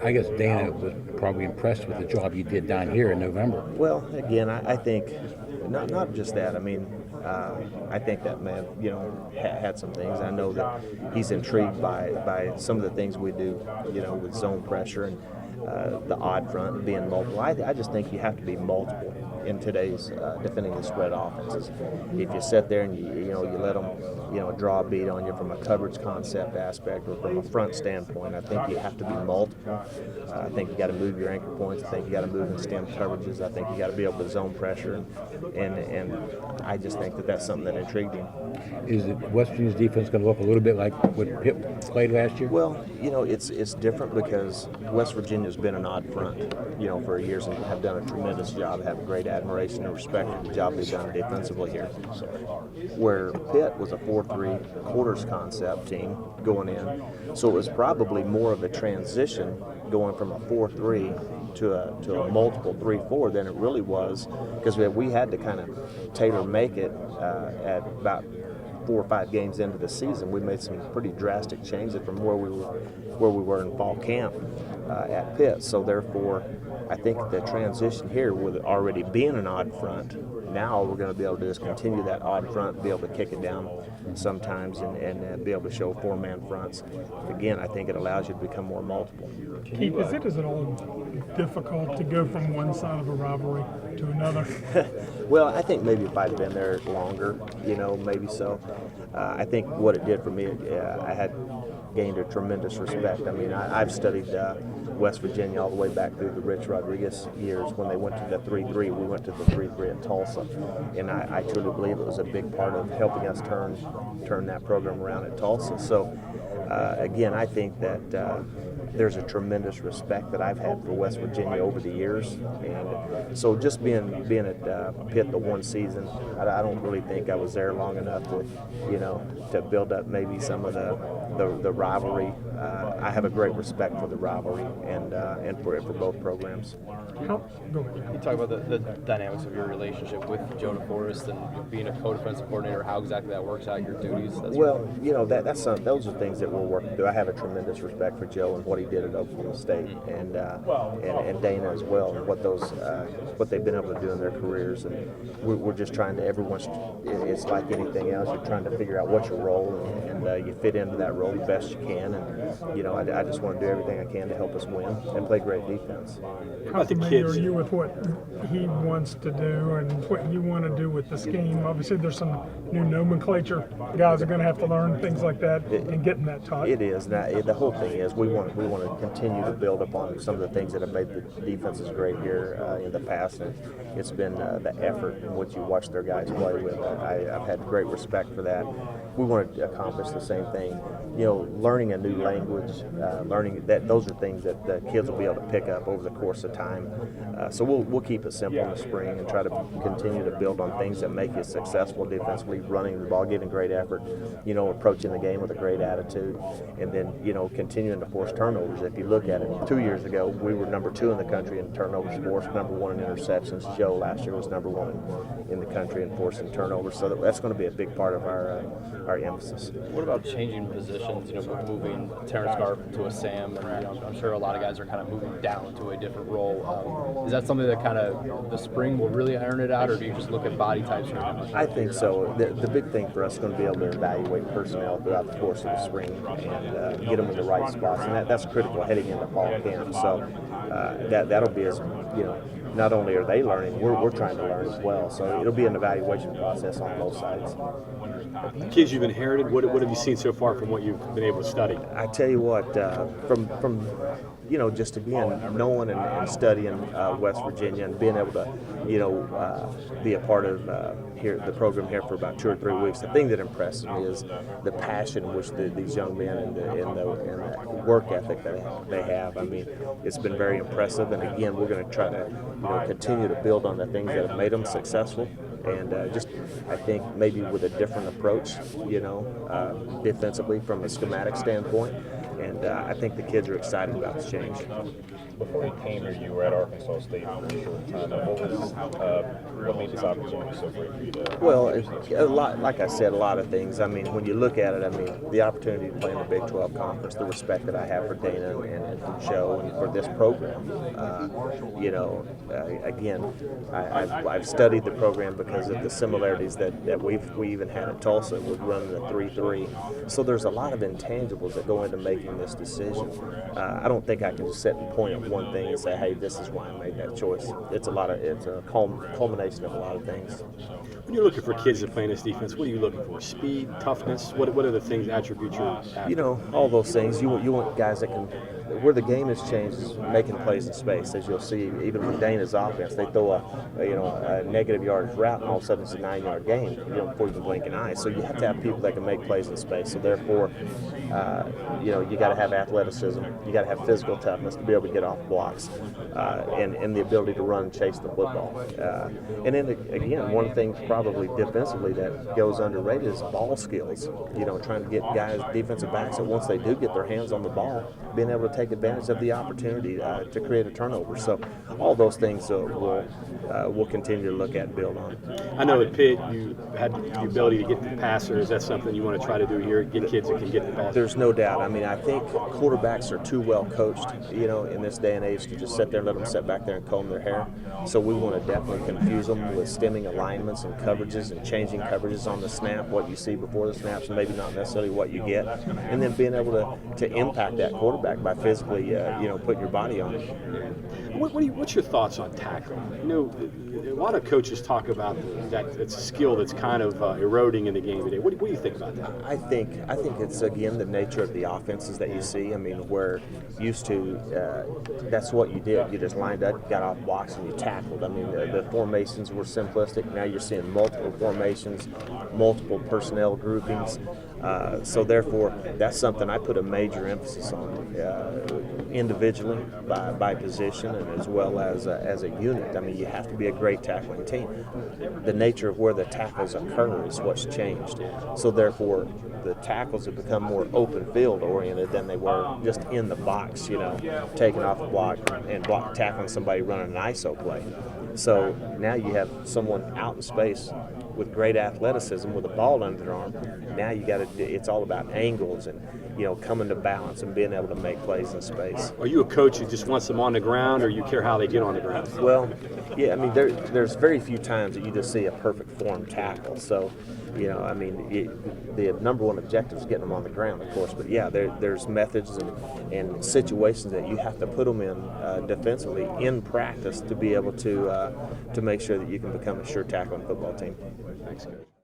I guess Dana was probably impressed with the job you did down here in November. Well, again, I think not just that. I mean, I think that man, had some things. I know that he's intrigued by some of the things we do, with zone pressure and the odd front being multiple. I just think you have to be multiple in today's defending the spread offenses. If you sit there and you let them draw a beat on you from a coverage concept aspect or from a front standpoint, I think you have to be multiple. I think you got to move your anchor points. I think you got to move in stem coverages. I think you got to be able to zone pressure, and I just think that that's something that intrigued him. Is it West Virginia's defense going to look a little bit like what Pitt played last year? Well, it's different because West Virginia's been an odd front, for years and have done a tremendous job, have great admiration and respect for the job they've done defensively here. Where Pitt was a 4-3 quarters concept team going in, so it was probably more of a transition going from a 4-3 to a multiple 3-4 than it really was, because we had to kind of tailor make it at about 4 or 5 games into the season. We made some pretty drastic changes from where we were in fall camp at Pitt. So therefore, I think the transition here, with it already being an odd front, now we're going to be able to just continue that odd front, be able to kick it down sometimes, and be able to show 4-man fronts. Again, I think it allows you to become more multiple. Keith, is it at all difficult to go from one side of a rivalry to another? Well, I think maybe if I'd been there longer, maybe so. I think what it did for me, I had gained a tremendous respect. I mean, I've studied West Virginia all the way back through the Rich Rodriguez years when they went to the 3-3. We went to the 3-3 at Tulsa, and I truly believe it was a big part of helping us turn that program around at Tulsa. So, again, I think that there's a tremendous respect that I've had for West Virginia over the years, and so just being at Pitt the one season, I don't really think I was there long enough to build up maybe some of the rivalry. I have a great respect for the rivalry and for both programs. Go ahead. You talk about the dynamics of your relationship with Joe DeForest and being a co-defensive coordinator, how exactly that works out, your duties. Those are things that we're working through. I have a tremendous respect for Joe and what he did at Oklahoma State, and Dana as well, and what they've been able to do in their careers. And we're just trying to, it's like anything else, you're trying to figure out what's your role, and you fit into that role the best you can. And I just want to do everything I can to help us win and play great defense. How familiar are you with what he wants to do and what you want to do with the scheme? Obviously, there's some new nomenclature guys are going to have to learn things like that and getting that taught. It is. Now, the whole thing is we want to continue to build upon some of the things that have made the defenses great here in the past. And it's been the effort in which you watch their guys play with. I've had great respect for that. We want to accomplish the same thing. Learning a new language, learning that those are things that the kids will be able to pick up over the course of time. So we'll keep it simple in the spring and try to continue to build on things that make you successful defensively, running the ball, giving great effort, approaching the game with a great attitude, and then continuing to force turnovers. If you look at it, 2 years ago we were number 2 in the country in turnovers forced, number 1 in interceptions. Joe last year was number 1 in the country in forcing turnovers. So that's going to be a big part of our emphasis. What about changing positions, moving Terrence Garvin to a Sam, and I'm sure a lot of guys are kind of moving down to a different role. Is that something that kind of the spring will really iron it out, or do you just look at body types? I think so. The big thing for us is going to be able to evaluate personnel throughout the course of the spring and get them in the right spots, and that's critical heading into fall camp. So that'll be as not only are they learning, we're trying to learn as well. So it'll be an evaluation process on both sides. Kids you've inherited, what have you seen so far from what you've been able to study? I tell you what, from just again knowing and studying West Virginia and being able to be a part of the program here for about 2 or 3 weeks, the thing that impresses me is the passion in which these young men and the work ethic that they have. I mean, it's been very impressive, and again, we're going to try to continue to build on the things that have made them successful. And I think maybe with a different approach, defensively from a schematic standpoint, And I think the kids are excited about this change. Before you came here, you were at Arkansas State for a short time. What made this opportunity so great for you to? Well, a lot, like I said, a lot of things. I mean, when you look at it, I mean, the opportunity to play in the Big 12 Conference, the respect that I have for Dana and for Joe and for this program. Again, I've studied the program because of the similarities that we even had at Tulsa with running the 3-3. So there's a lot of intangibles that go into making this decision. I don't think I can just sit and point at one thing and say, hey, this is why I made that choice. It's a culmination of a lot of things. When you're looking for kids to play in this defense, what are you looking for? Speed, toughness? What are the things, attributes you're after? All those things. You want guys that can. Where the game has changed is making plays in space. As you'll see, even with Dana's offense, they throw a negative yardage route, and all of a sudden it's a 9-yard game. Before you can blink an eye. So you have to have people that can make plays in space. So therefore, you got to have athleticism. You got to have physical toughness to be able to get off blocks, and the ability to run and chase the football. And then again, one thing probably defensively that goes underrated is ball skills. Trying to get guys, defensive backs, that once they do get their hands on the ball, being able to take advantage of the opportunity to create a turnover. So all those things we'll continue to look at and build on. I know at Pitt you had the ability to get the passer. Is that something you want to try to do here? Get kids that can get the passer? There's no doubt. I mean, I think quarterbacks are too well coached, in this day and age to just sit there and let them sit back there and comb their hair. So we want to definitely confuse them with stemming alignments and coverages and changing coverages on the snap, what you see before the snaps and maybe not necessarily what you get. And then being able to impact that quarterback by physically, putting your body on it. What's your thoughts on tackle? A lot of coaches talk about that it's a skill that's kind of eroding in the game today. What do you think about that? I think it's, again, the nature of the offenses that you see. I mean, where used to, that's what you did. You just lined up, got off blocks, and you tackled. I mean, the formations were simplistic. Now you're seeing multiple formations, multiple personnel groupings. So therefore, that's something I put a major emphasis on individually by position and as well as a unit. I mean, you have to be a great tackling team. The nature of where the tackles occur is what's changed. So therefore, the tackles have become more open field oriented than they were just in the box, taking off a block and tackling somebody running an ISO play. So now you have someone out in space with great athleticism with a ball under their arm. Now it's all about angles and coming to balance and being able to make plays in space. Are you a coach who just wants them on the ground, or you care how they get on the ground? Well, yeah, I mean, there's very few times that you just see a perfect form tackle. So, the number one objective is getting them on the ground, of course. But yeah, there's methods and situations that you have to put them in defensively in practice to be able to make sure that you can become a sure tackling football team. Thanks, Coach.